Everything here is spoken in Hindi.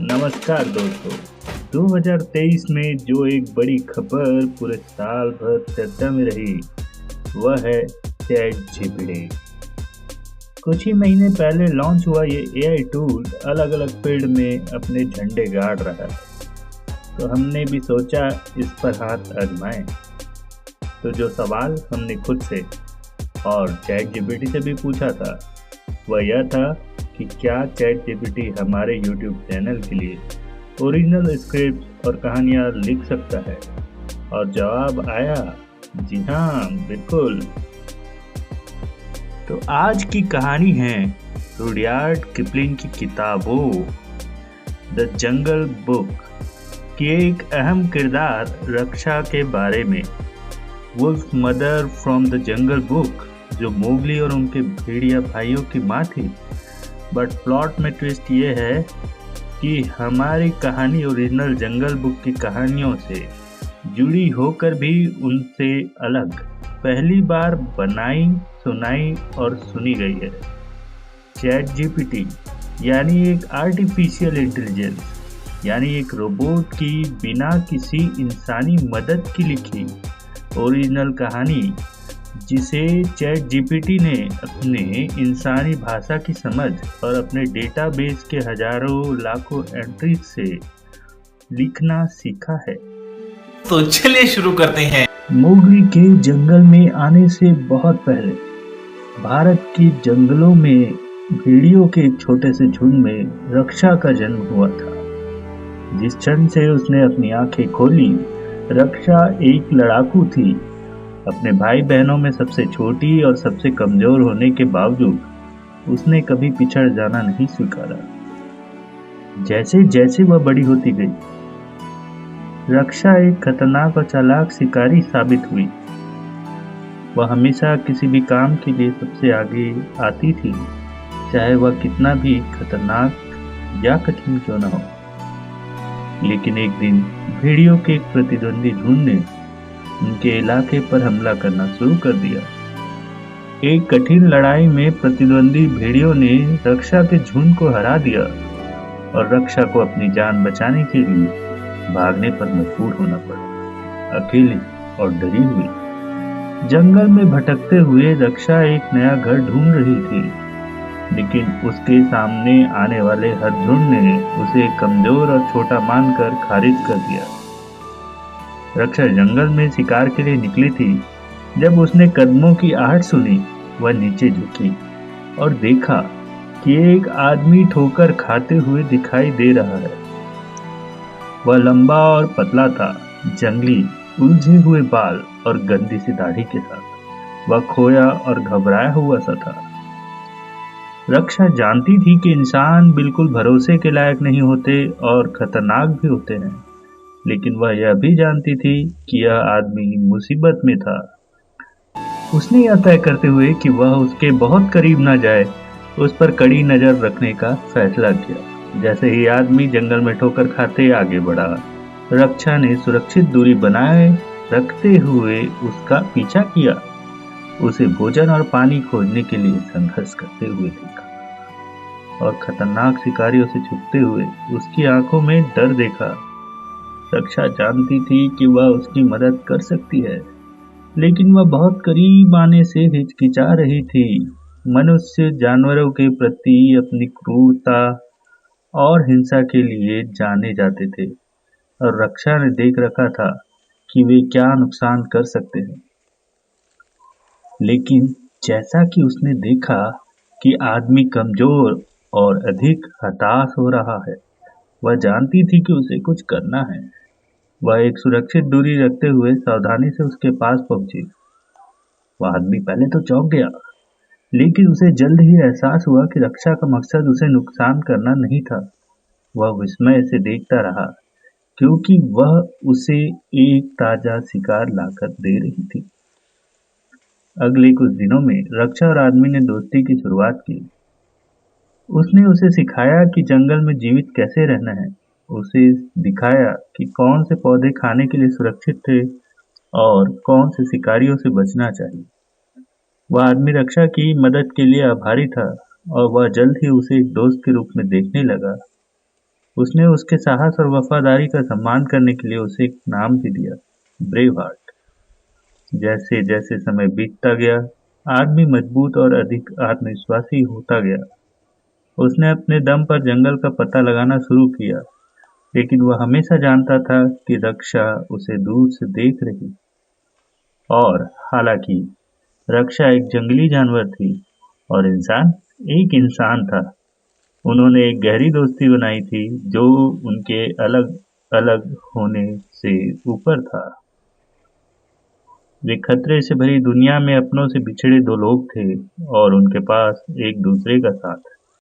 नमस्कार दोस्तों। 2023 में जो एक बड़ी खबर पूरे साल भर चर्चा में रही वह है चैट जीपीटी। कुछ ही महीने पहले लॉन्च हुआ ये एआई टूल अलग अलग फील्ड में अपने झंडे गाड़ रहा है, तो हमने भी सोचा इस पर हाथ आजमाएं। तो जो सवाल हमने खुद से और चैट जीपीटी से भी पूछा था वह यह था कि क्या चैट जीपीटी हमारे यूट्यूब चैनल के लिए ओरिजिनल स्क्रिप्ट और कहानियाँ लिख सकता है। और जवाब आया जी हाँ, बिल्कुल। तो आज की कहानी है रुडयार्ड किपलिंग की किताबों द जंगल बुक की एक अहम किरदार रक्षा के बारे में। Wolf mother from the Jungle Book, जो मोगली और उनके भेड़िया भाइयों की माँ थी। बट प्लॉट में ट्विस्ट ये है कि हमारी कहानी ओरिजिनल जंगल बुक की कहानियों से जुड़ी होकर भी उनसे अलग पहली बार बनाई, सुनाई और सुनी गई है। चैट जीपीटी यानी एक आर्टिफिशियल इंटेलिजेंस, यानी एक रोबोट की बिना किसी इंसानी मदद की लिखी ओरिजिनल कहानी, जिसे चैट जीपीटी ने अपने इंसानी भाषा की समझ और अपने डेटाबेस के हजारों लाखों एंट्रीज से लिखना सीखा है। तो चलिए शुरू करते हैं। मोगली के जंगल में आने से बहुत पहले भारत के जंगलों में भेड़ियों के एक छोटे से झुंड में रक्षा का जन्म हुआ था। जिस क्षण से उसने अपनी आंखें खोली, रक्षा एक लड़ाकू थी। अपने भाई बहनों में सबसे छोटी और सबसे कमजोर होने के बावजूद उसने कभी पिछड़ जाना नहीं स्वीकारा। जैसे जैसे वह बड़ी होती गई, रक्षा एक खतरनाक और चालाक शिकारी साबित हुई। वह हमेशा किसी भी काम के लिए सबसे आगे आती थी, चाहे वह कितना भी खतरनाक या कठिन क्यों न हो। लेकिन एक दिन भेड़ियों के एक प्रतिद्वंदी झुंड ने उनके इलाके पर हमला करना शुरू कर दिया। एक कठिन लड़ाई में प्रतिद्वंदी भेड़ियों ने रक्षा के झुंड को हरा दिया और रक्षा को अपनी जान बचाने के लिए भागने पर मजबूर होना पड़ा। अकेली और डरी हुई जंगल में भटकते हुए रक्षा एक नया घर ढूंढ रही थी, लेकिन उसके सामने आने वाले हर झुंड ने उसे कमजोर और छोटा मानकर खारिज कर दिया। रक्षा जंगल में शिकार के लिए निकली थी। जब उसने कदमों की आहट सुनी, वह नीचे झुकी और देखा कि एक आदमी ठोकर खाते हुए दिखाई दे रहा है। वह लंबा और पतला था, जंगली उलझे हुए बाल और गंदी सी दाढ़ी के साथ। वह खोया और घबराया हुआ सा था। रक्षा जानती थी कि इंसान बिल्कुल भरोसे के लायक नहीं होते और खतरनाक भी होते हैं, लेकिन वह यह भी जानती थी कि यह आदमी मुसीबत में था। उसने यह तय करते हुए कि वह उसके बहुत करीब न जाए, उस पर कड़ी नजर रखने का फैसला किया। जैसे ही आदमी जंगल में ठोकर खाते आगे बढ़ा, रक्षा ने सुरक्षित दूरी बनाए रखते हुए उसका पीछा किया। उसे भोजन और पानी खोजने के लिए संघर्ष करते हुए देखा और खतरनाक शिकारियों से छुपते हुए उसकी आंखों में डर देखा। रक्षा जानती थी कि वह उसकी मदद कर सकती है, लेकिन वह बहुत करीब आने से हिचकिचा रही थी। मनुष्य जानवरों के प्रति अपनी क्रूरता और हिंसा के लिए जाने जाते थे और रक्षा ने देख रखा था कि वे क्या नुकसान कर सकते हैं। लेकिन जैसा कि उसने देखा कि आदमी कमजोर और अधिक हताश हो रहा है, वह जानती थी कि उसे कुछ करना है। वह एक सुरक्षित दूरी रखते हुए सावधानी से उसके पास पहुंची। वह आदमी पहले तो चौंक गया, लेकिन उसे जल्द ही एहसास हुआ कि रक्षा का मकसद उसे नुकसान करना नहीं था। वह विस्मय से देखता रहा, क्योंकि वह उसे एक ताजा शिकार लाकर दे रही थी। अगले कुछ दिनों में रक्षा और आदमी ने दोस्ती की शुरुआत की। उसने उसे सिखाया कि जंगल में जीवित कैसे रहना है। उसे दिखाया कि कौन से पौधे खाने के लिए सुरक्षित थे और कौन से शिकारियों से बचना चाहिए। वह आदमी रक्षा की मदद के लिए आभारी था और वह जल्द ही उसे एक दोस्त के रूप में देखने लगा। उसने उसके साहस और वफादारी का सम्मान करने के लिए उसे एक नाम भी दिया, ब्रेव हार्ट। जैसे जैसे समय बीतता गया, आदमी मजबूत और अधिक आत्मविश्वासी होता गया। उसने अपने दम पर जंगल का पता लगाना शुरू किया, लेकिन वह हमेशा जानता था कि रक्षा उसे दूर से देख रही। और हालांकि रक्षा एक जंगली जानवर थी और इंसान एक इंसान था, उन्होंने एक गहरी दोस्ती बनाई थी जो उनके अलग अलग होने से ऊपर था। वे खतरे से भरी दुनिया में अपनों से बिछड़े दो लोग थे और उनके पास एक दूसरे का साथ